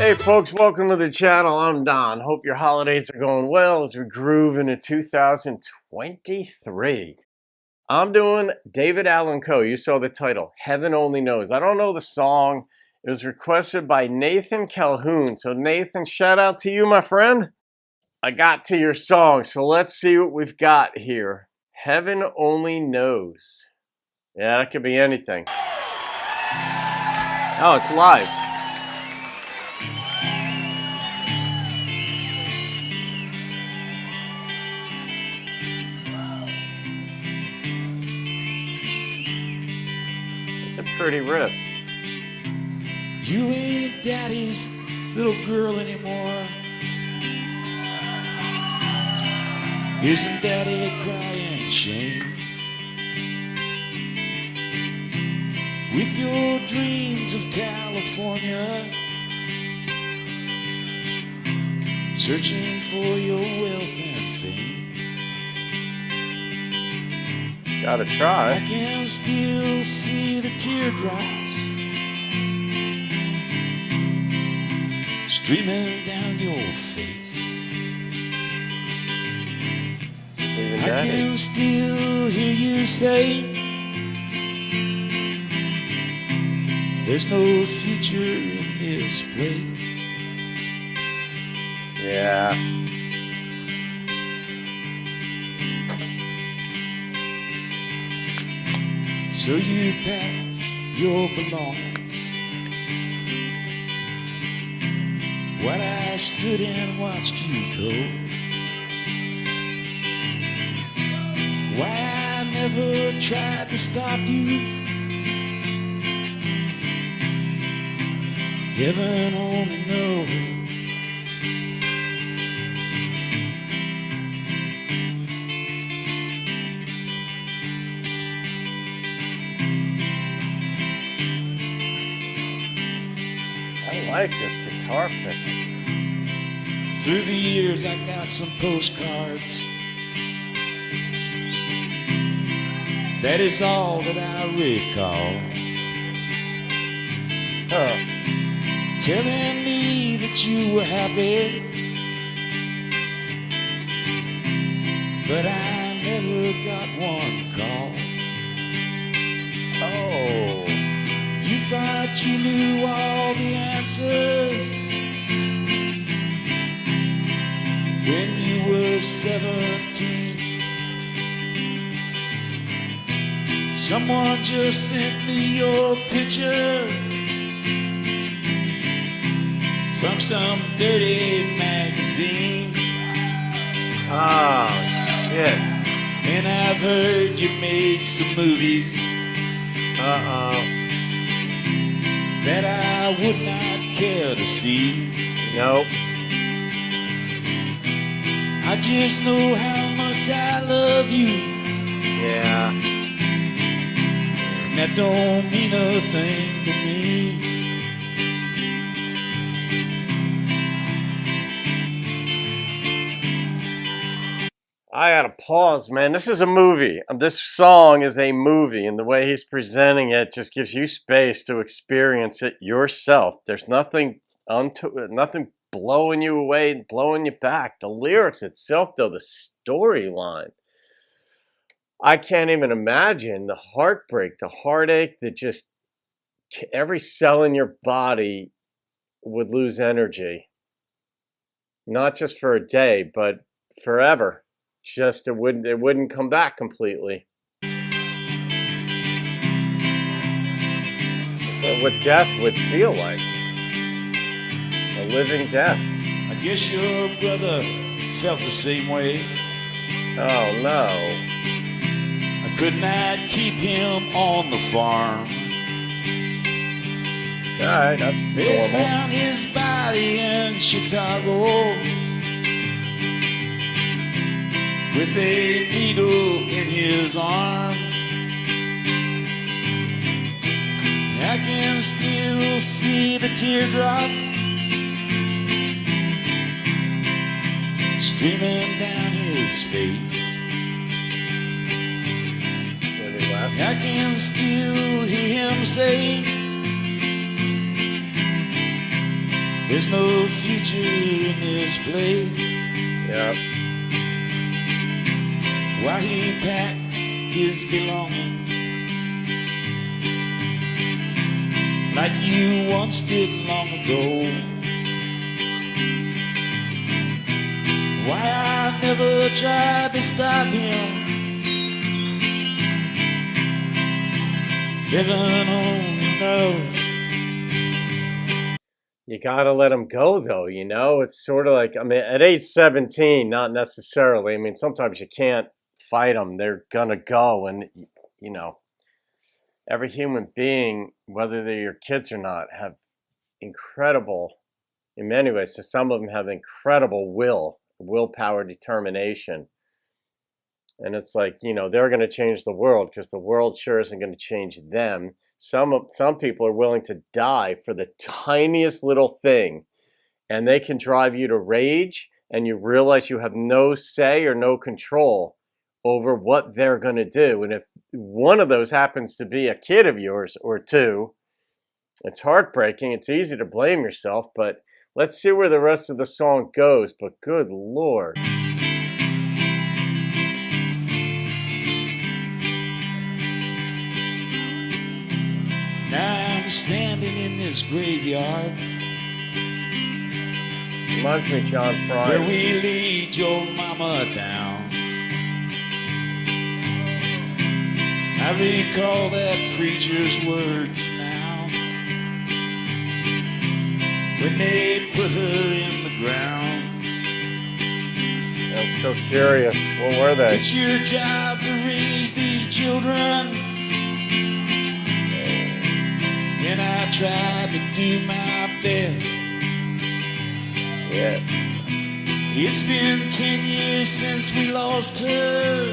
Hey folks, welcome to the channel. I'm Don. Hope your holidays are going well as we groove into 2023. I'm doing Allan Coe. You saw the title, Heaven Only Knows. I don't know the song. It was requested by Nathan Calhoun. So Nathan, shout out to you, my friend. I got to your song, so let's see what we've got here. Heaven Only Knows. Yeah, that could be anything. Oh, it's live. It's a pretty riff. You ain't daddy's little girl anymore. Isn't daddy crying shame? With your dreams of California, searching for your wealth and fame. Gotta try. I can still see the teardrops streaming down your face. I can still hear you say, there's no future in this place. Yeah. So you packed your belongings while I stood and watched you go. Why I never tried to stop you, heaven only knows. I like this guitar pick. Through the years I got some postcards. That is all that I recall. Telling me that you were happy, but I never got one call. Oh. You thought you knew all the answers when you were 17. Someone just sent me your picture from some dirty magazine. Oh, shit. And I've heard you made some movies that I would not care to see. Nope. I just know how much I love you. Yeah. That don't mean a thing to me. I gotta pause, man. This is a movie. This song is a movie, and the way he's presenting it just gives you space to experience it yourself. There's nothing nothing blowing you away, blowing you back. The lyrics itself, though, the storyline. I can't even imagine the heartbreak, the heartache that just every cell in your body would lose energy. Not just for a day, but forever. Just it wouldn't come back completely. What death would feel like. A living death. I guess your brother felt the same way. Oh no. I could not keep him on the farm. Alright, that's They normal. found his body in Chicago with a needle in his arm. I can still see the teardrops streaming down his face. I can still hear him say, There's no future in this place. Yep. Why he packed his belongings like you once did long ago. Why I never tried to stop him, heaven only knows. You gotta let them go, though, you know? It's sort of like, I mean, at age 17, not necessarily. I mean, sometimes you can't fight them. They're gonna go. And, you know, every human being, whether they're your kids or not, have incredible, in many ways, so some of them have incredible willpower, determination. And it's like, you know, they're going to change the world because the world sure isn't going to change them. Some people are willing to die for the tiniest little thing, and they can drive you to rage, and you realize you have no say or no control over what they're going to do. And if one of those happens to be a kid of yours or two, it's heartbreaking. It's easy to blame yourself, but let's see where the rest of the song goes. But good Lord. Now I'm standing in this graveyard Reminds me of John Prine. where we laid your mama down. I recall that preacher's words now when they put her in the ground. I'm so curious. What were they? It's your job to raise these children, and I tried to do my best. Yeah. It's been 10 years since we lost her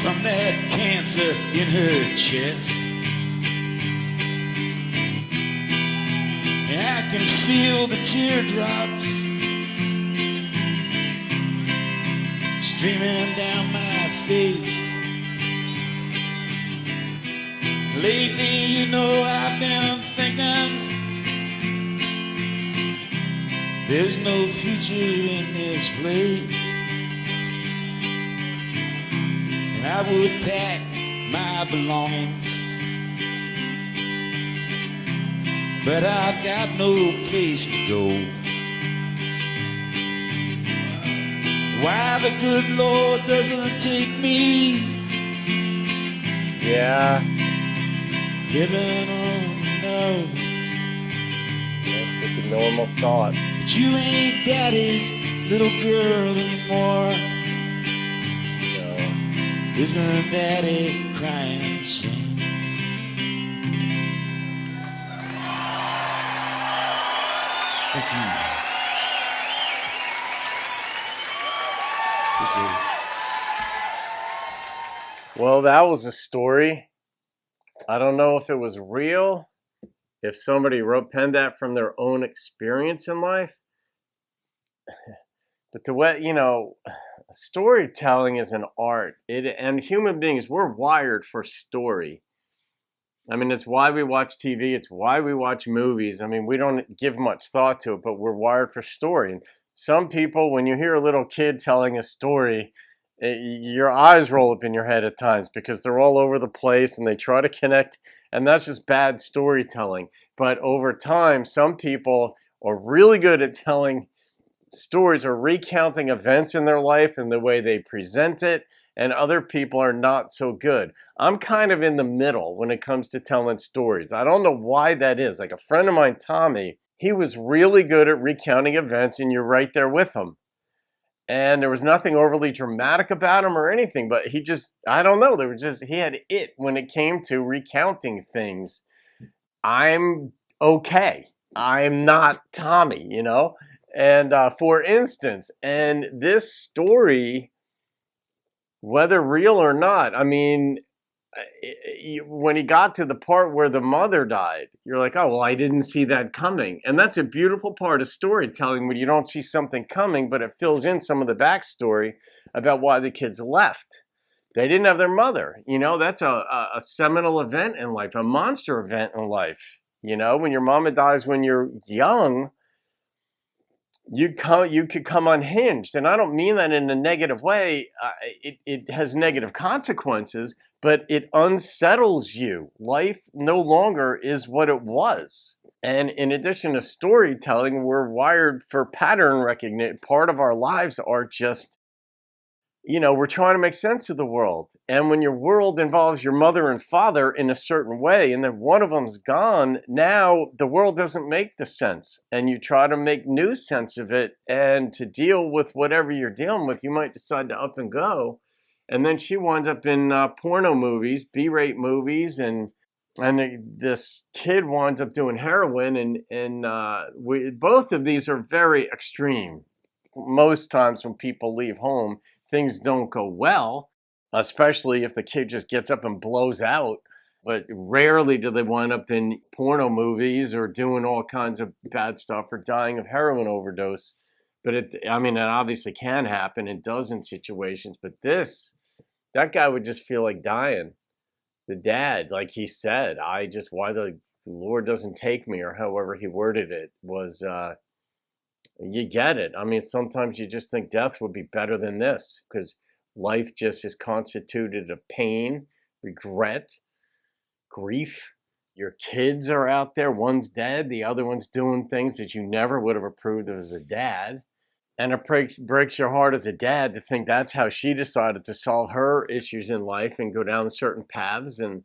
from that cancer in her chest. And I can feel the teardrops streaming down my face. Lately, you know, I've been thinking there's no future in this place. And I would pack my belongings, but I've got no place to go. Why the good Lord doesn't take me, Yeah. heaven only knows. That's like a normal thought. But you ain't daddy's little girl anymore. No. Isn't that a crying shame? Thank you. Appreciate it. Well, that was a story. I don't know if it was real, if somebody penned that from their own experience in life. But the way, you know, storytelling is an art. And human beings, we're wired for story. I mean, it's why we watch TV. It's why we watch movies. I mean, we don't give much thought to it, but we're wired for story. And some people, when you hear a little kid telling a story, your eyes roll up in your head at times because they're all over the place and they try to connect. And that's just bad storytelling. But over time, some people are really good at telling stories or recounting events in their life and the way they present it, and other people are not so good. I'm kind of in the middle when it comes to telling stories. I don't know why that is. Like a friend of mine, Tommy, he was really good at recounting events, and you're right there with him. And there was nothing overly dramatic about him or anything, but he just, I don't know, he had it when it came to recounting things. I'm okay. I'm not Tommy, you know? And for instance, and this story, whether real or not, I mean, when he got to the part where the mother died, you're like, oh, well, I didn't see that coming. And that's a beautiful part of storytelling when you don't see something coming, but it fills in some of the backstory about why the kids left. They didn't have their mother. You know, that's a seminal event in life, a monster event in life. You know, when your mama dies when you're young, you could come unhinged, and I don't mean that in a negative way. It has negative consequences, but it unsettles you. Life no longer is what it was. And in addition to storytelling, we're wired for pattern recognition. Part of our lives are just, we're trying to make sense of the world. And when your world involves your mother and father in a certain way, and then one of them's gone, now the world doesn't make the sense. And you try to make new sense of it. And to deal with whatever you're dealing with, you might decide to up and go. And then she winds up in porno movies, B-rate movies, and this kid winds up doing heroin. And both of these are very extreme. Most times when people leave home, things don't go well, especially if the kid just gets up and blows out. But rarely do they wind up in porno movies or doing all kinds of bad stuff or dying of heroin overdose. But it obviously can happen. It does in situations. But that guy would just feel like dying. The dad, like he said, why the Lord doesn't take me, or however he worded it, was, you get it. I mean, sometimes you just think death would be better than this, because life just is constituted of pain, regret, grief. Your kids are out there. One's dead. The other one's doing things that you never would have approved of as a dad. And it breaks your heart as a dad to think that's how she decided to solve her issues in life and go down certain paths. And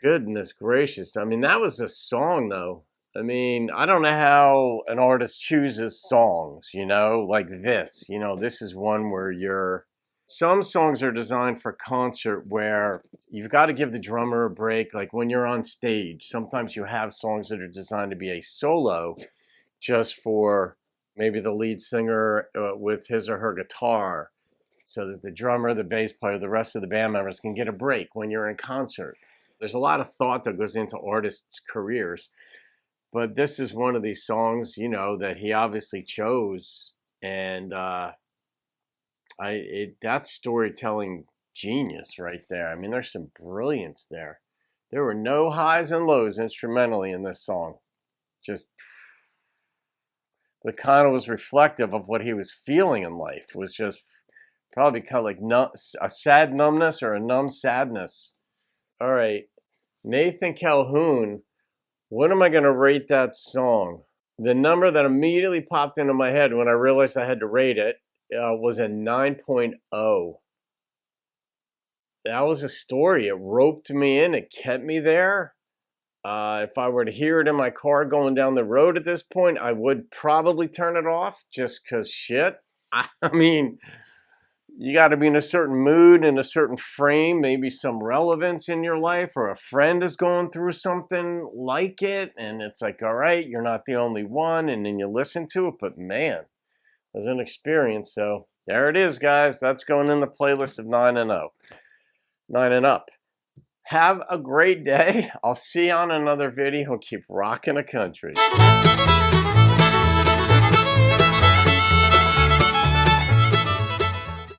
goodness gracious. I mean, that was a song, though. I mean, I don't know how an artist chooses songs, like this. This is one where some songs are designed for concert where you've got to give the drummer a break. Like when you're on stage, sometimes you have songs that are designed to be a solo just for maybe the lead singer with his or her guitar, so that the drummer, the bass player, the rest of the band members can get a break when you're in concert. There's a lot of thought that goes into artists' careers. But this is one of these songs, that he obviously chose. And that's storytelling genius right there. I mean, there's some brilliance there. There were no highs and lows instrumentally in this song. Just the kind of was reflective of what he was feeling in life. It was just probably kind of like a sad numbness or a numb sadness. All right, Nathan Calhoun. What am I going to rate that song? The number that immediately popped into my head when I realized I had to rate it was a 9.0. That was a story. It roped me in. It kept me there. If I were to hear it in my car going down the road at this point, I would probably turn it off just because shit. I mean, you got to be in a certain mood, in a certain frame, maybe some relevance in your life, or a friend is going through something like it. And it's like, all right, you're not the only one. And then you listen to it. But man, it was an experience. So there it is, guys. That's going in the playlist of 9 and 0. 9 and up. Have a great day. I'll see you on another video. Keep rocking the country.